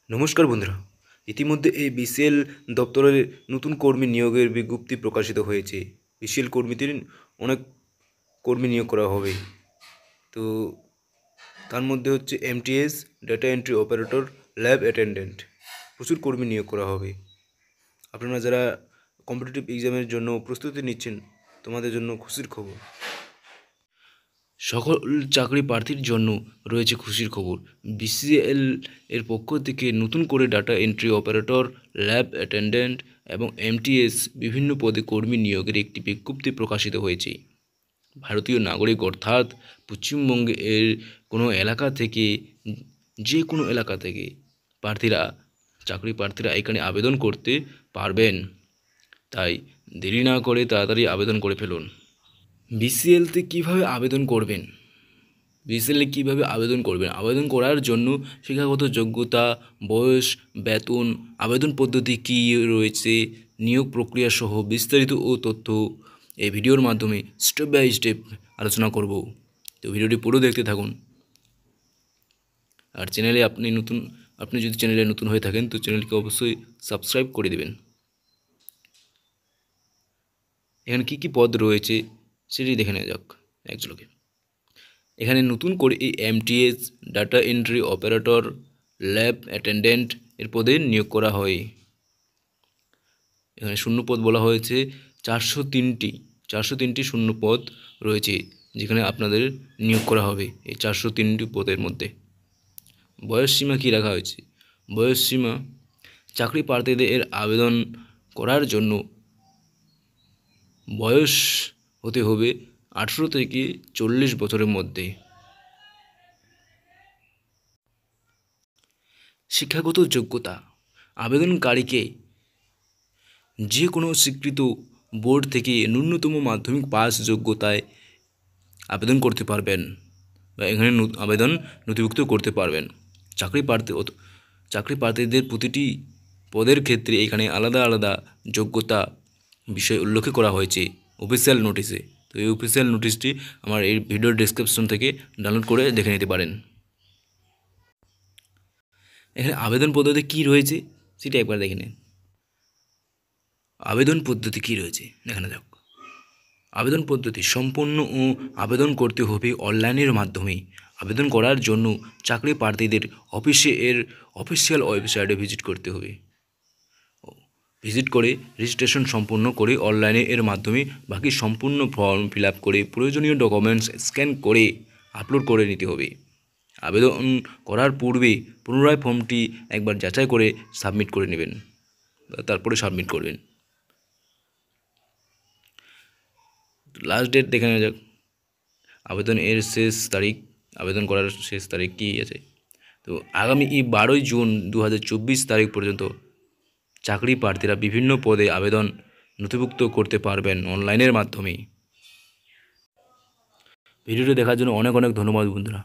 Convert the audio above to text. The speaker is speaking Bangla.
নমস্কার বন্ধুরা। ইতিমধ্যে এই বিসিএল দপ্তরের নতুন কর্মী নিয়োগের বিজ্ঞপ্তি প্রকাশিত হয়েছে। বিসিএল কর্মীদের অনেক কর্মী নিয়োগ করা হবে। তো তার মধ্যে হচ্ছে MTS, data entry operator, lab attendant, প্রচুর কর্মী নিয়োগ করা হবে। আপনারা যারা কম্পিটিটিভ এক্সামের জন্য প্রস্তুতি নিচ্ছেন, তোমাদের জন্য খুশির খবর। সকল চাকরি প্রার্থীর জন্য রয়েছে খুশির খবর। বিসিএল এর পক্ষ থেকে নতুন করে data entry operator, lab attendant এবং এমটিএস বিভিন্ন পদে কর্মী নিয়োগের একটি বিজ্ঞপ্তি প্রকাশিত হয়েছে। ভারতীয় নাগরিক অর্থাৎ পশ্চিমবঙ্গে এর কোনো এলাকা থেকে, যে কোনো এলাকা থেকে চাকরি প্রার্থীরা এখানে আবেদন করতে পারবেন। তাই দেরি না করে তাড়াতাড়ি আবেদন করে ফেলুন। বিসিএলতে কীভাবে আবেদন করবেন? বিসিএলে কীভাবে আবেদন করবেন? আবেদন করার জন্য শিক্ষাগত যোগ্যতা, বয়স, বেতন, আবেদন পদ্ধতি কী রয়েছে, নিয়োগ প্রক্রিয়া সহ বিস্তারিত ও তথ্য এই ভিডিওর মাধ্যমে স্টেপ বাই স্টেপ আলোচনা করব। তো ভিডিওটি পুরো দেখতে থাকুন। আর আপনি যদি চ্যানেলে নতুন হয়ে থাকেন তো চ্যানেলকে অবশ্যই সাবস্ক্রাইব করে দেবেন। এখানে কী কী পদ রয়েছে সেটি দেখে নেওয়া যাক এক ঝলকে। এখানে নতুন করে এই MTS, data entry operator, lab attendant এর পদে নিয়োগ করা হয়। এখানে শূন্য পদ বলা হয়েছে 403টি শূন্য পদ রয়েছে, যেখানে আপনাদের নিয়োগ করা হবে এই 403টি পদের মধ্যে। বয়স সীমা কী রাখা হয়েছে? বয়স সীমা চাকরি প্রার্থীদের এর আবেদন করার জন্য বয়স হতে হবে 18 থেকে 40 বছরের মধ্যে। শিক্ষাগত যোগ্যতা আবেদনকারীকে যে কোনো স্বীকৃত বোর্ড থেকে ন্যূনতম মাধ্যমিক পাস যোগ্যতায় আবেদন করতে পারবেন বা এখানে আবেদন নথিভুক্ত করতে পারবেন। চাকরি প্রার্থীদের প্রতিটি পদের ক্ষেত্রে এখানে আলাদা আলাদা যোগ্যতা বিষয় উল্লেখ করা হয়েছে অফিসিয়াল নোটিশে। তো এই অফিসিয়াল নোটিশটি আমার এই ভিডিওর ডেসক্রিপশন থেকে ডাউনলোড করে দেখে নিতে পারেন। এখানে আবেদন পদ্ধতি কী রয়েছে সেটা একবার দেখে নিন। আবেদন পদ্ধতি কী রয়েছে দেখানো যাক। আবেদন পদ্ধতি সম্পূর্ণ ও আবেদন করতে হবে অনলাইনের মাধ্যমে। আবেদন করার জন্য চাকরি প্রার্থীদের অফিসিয়াল ওয়েবসাইটে ভিজিট করতে হবে। ভিজিট করে রেজিস্ট্রেশন সম্পূর্ণ করে অনলাইনে এর মাধ্যমে বাকি সম্পূর্ণ ফর্ম ফিল আপ করে প্রয়োজনীয় ডকুমেন্টস স্ক্যান করে আপলোড করে নিতে হবে। আবেদন করার পূর্বে পুনরায় ফর্মটি একবার যাচাই করে সাবমিট করে নেবেন, তারপরে সাবমিট করবেন। লাস্ট ডেট দেখে নেওয়া যাক। আবেদন করার শেষ তারিখ কী আছে? তো আগামী 12 জুন 2024 তারিখ পর্যন্ত চাকরি প্রার্থীরা বিভিন্ন পদে আবেদন নথিভুক্ত করতে পারবেন অনলাইনের মাধ্যমে। ভিডিওটি দেখার জন্য অনেক অনেক ধন্যবাদ বন্ধুরা।